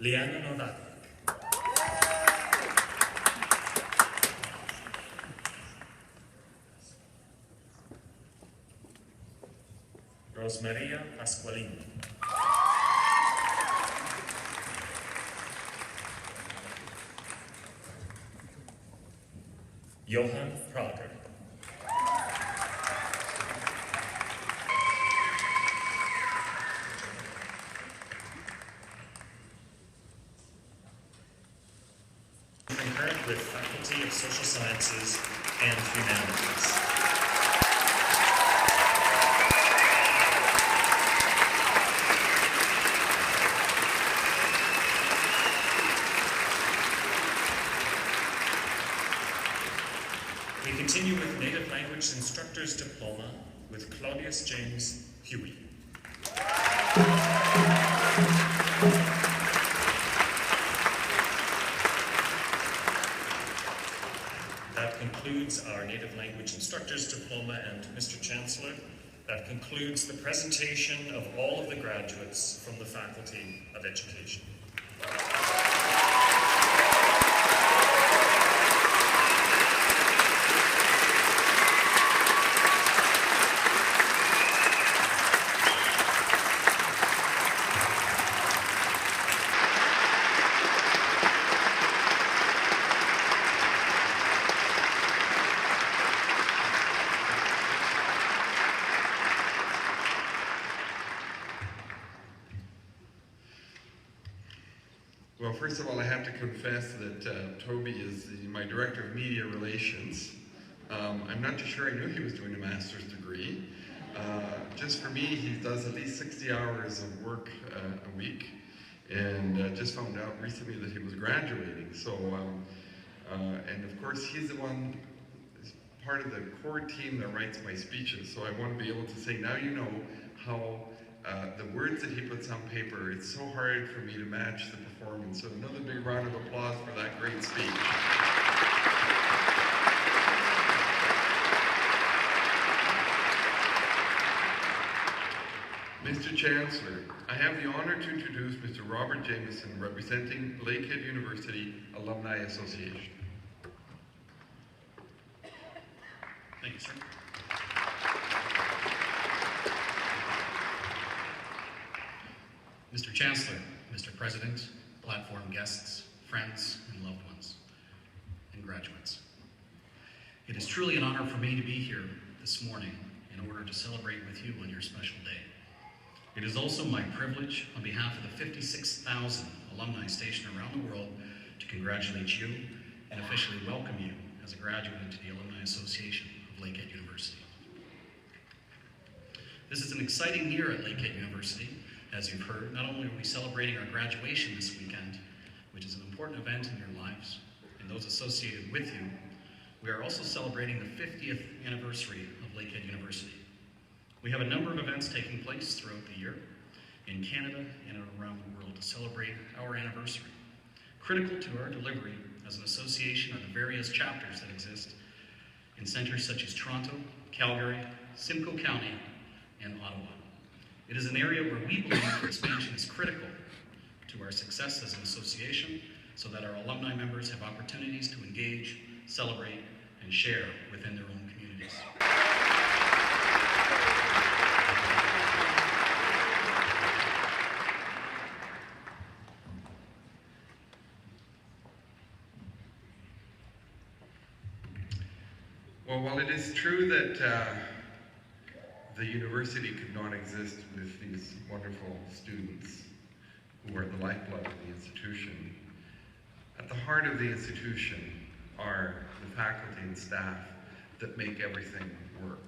Liana Novato. Rosmaria Pasqualini. Johann Prager. Concurrent with Faculty of Social Sciences and Humanities. We continue with Native Language Instructor's Diploma with Claudius James Huey. That concludes our Native Language Instructor's Diploma, and Mr. Chancellor, that concludes the presentation of all of the graduates from the Faculty of Education. Well, first of all, I have to confess that Toby is my Director of Media Relations. I'm not too sure I knew he was doing a master's degree. Just for me, he does at least 60 hours of work a week, and just found out recently that he was graduating. So, and of course, he's the one, part of the core team that writes my speeches. So I want to be able to say, now you know how the words that he puts on paper, it's so hard for me to match the performance. So another big round of applause for that great speech. Mr. Chancellor, I have the honor to introduce Mr. Robert Jameson, representing Lakehead University Alumni Association. Thank you, sir. Mr. Chancellor, Mr. President, platform guests, friends, and loved ones, and graduates. It is truly an honor for me to be here this morning in order to celebrate with you on your special day. It is also my privilege, on behalf of the 56,000 alumni stationed around the world, to congratulate you and officially welcome you as a graduate into the Alumni Association of Lakehead University. This is an exciting year at Lakehead University. As you've heard, not only are we celebrating our graduation this weekend, which is an important event in your lives and those associated with you, we are also celebrating the 50th anniversary of Lakehead University. We have a number of events taking place throughout the year in Canada and around the world to celebrate our anniversary. Critical to our delivery as an association are the various chapters that exist in centers such as Toronto, Calgary, Simcoe County, and Ottawa. It is an area where we believe expansion is critical to our success as an association, so that our alumni members have opportunities to engage, celebrate, and share within their own communities. Well, while it is true that the university could not exist with these wonderful students who are the lifeblood of the institution, at the heart of the institution are the faculty and staff that make everything work.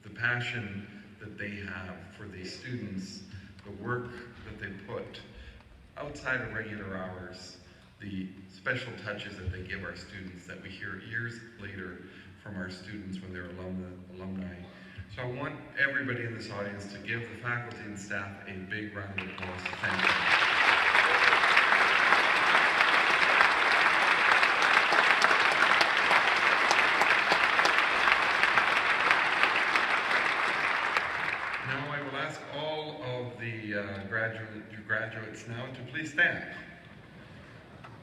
The passion that they have for these students, the work that they put outside of regular hours, the special touches that they give our students that we hear years later from our students when they're alumni. So I want everybody in this audience to give the faculty and staff a big round of applause to thank them. Now I will ask all of the graduates now to please stand.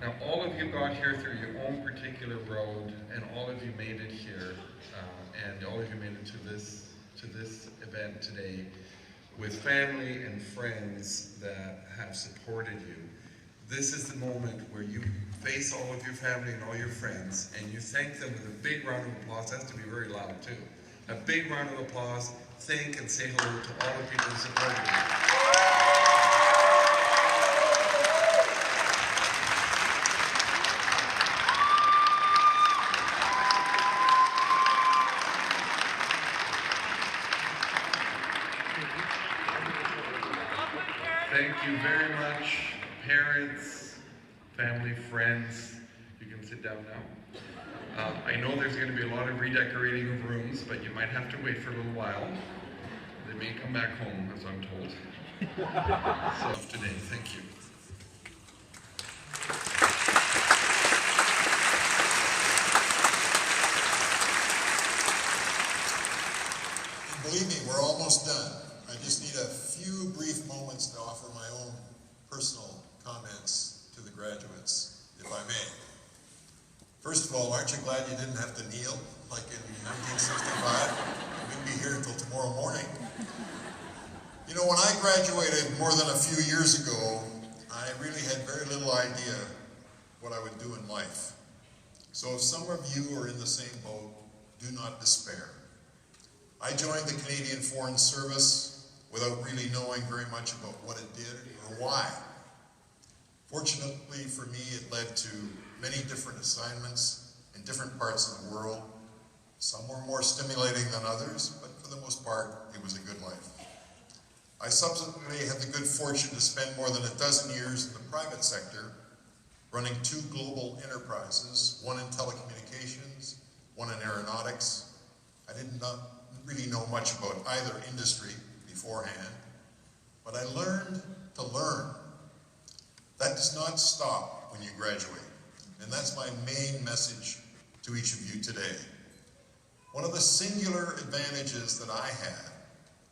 Now, all of you got here through your own particular road, and all of you made it here, and all of you made it to this event today with family and friends that have supported you. This is the moment where you face all of your family and all your friends, and you thank them with a big round of applause. That has to be very loud too. A big round of applause. Thank and say hello to all the people who supported you. Thank you very much, parents, family, friends. You can sit down now. I know there's going to be a lot of redecorating of rooms, but you might have to wait for a little while. They may come back home, as I'm told. So today, thank you. Believe me, we're almost done. I just need a few brief moments to offer my own personal comments to the graduates, if I may. First of all, aren't you glad you didn't have to kneel like in 1965? We'd be here until tomorrow morning. You know, when I graduated more than a few years ago, I really had very little idea what I would do in life. So if some of you are in the same boat, do not despair. I joined the Canadian Foreign Service without really knowing very much about what it did or why. Fortunately for me, it led to many different assignments in different parts of the world. Some were more stimulating than others, but for the most part, it was a good life. I subsequently had the good fortune to spend more than a dozen years in the private sector, running 2 global enterprises, one in telecommunications, one in aeronautics. I did not really know much about either industry beforehand, but I learned to learn. That does not stop when you graduate, and that's my main message to each of you today. One of the singular advantages that I had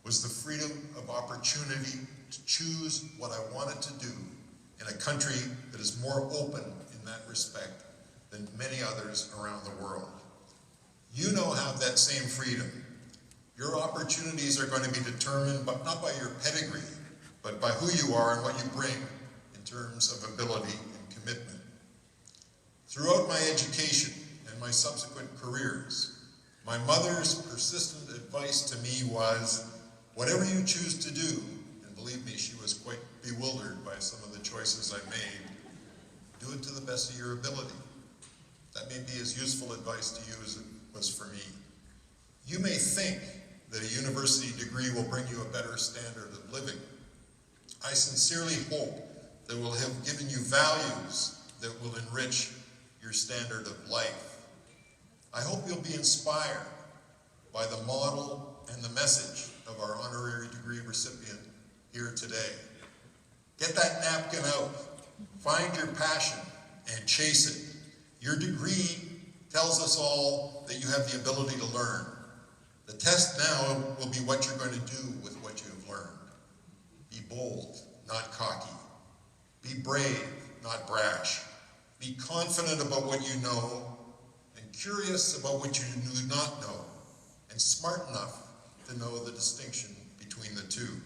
was the freedom of opportunity to choose what I wanted to do in a country that is more open in that respect than many others around the world. You now have that same freedom. Your opportunities are going to be determined but not by your pedigree, but by who you are and what you bring in terms of ability and commitment. Throughout my education and my subsequent careers, my mother's persistent advice to me was, whatever you choose to do, and believe me, she was quite bewildered by some of the choices I made, do it to the best of your ability. That may be as useful advice to you as it was for me. You may think that a university degree will bring you a better standard of living. I sincerely hope that it will have given you values that will enrich your standard of life. I hope you'll be inspired by the model and the message of our honorary degree recipient here today. Get that napkin out, find your passion, and chase it. Your degree tells us all that you have the ability to learn. The test now will be what you're going to do with what you have learned. Be bold, not cocky. Be brave, not brash. Be confident about what you know, and curious about what you do not know, and smart enough to know the distinction between the two.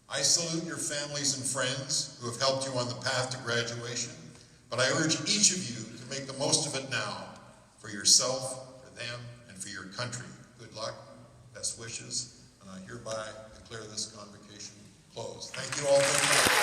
I salute your families and friends who have helped you on the path to graduation, but I urge each of you to make the most of it now, for yourself, for them, and for your country. Good luck, best wishes, and I hereby declare this convocation closed. Thank you all very much.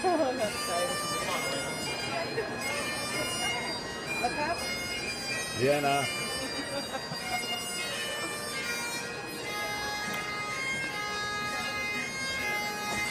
What's up? Vienna.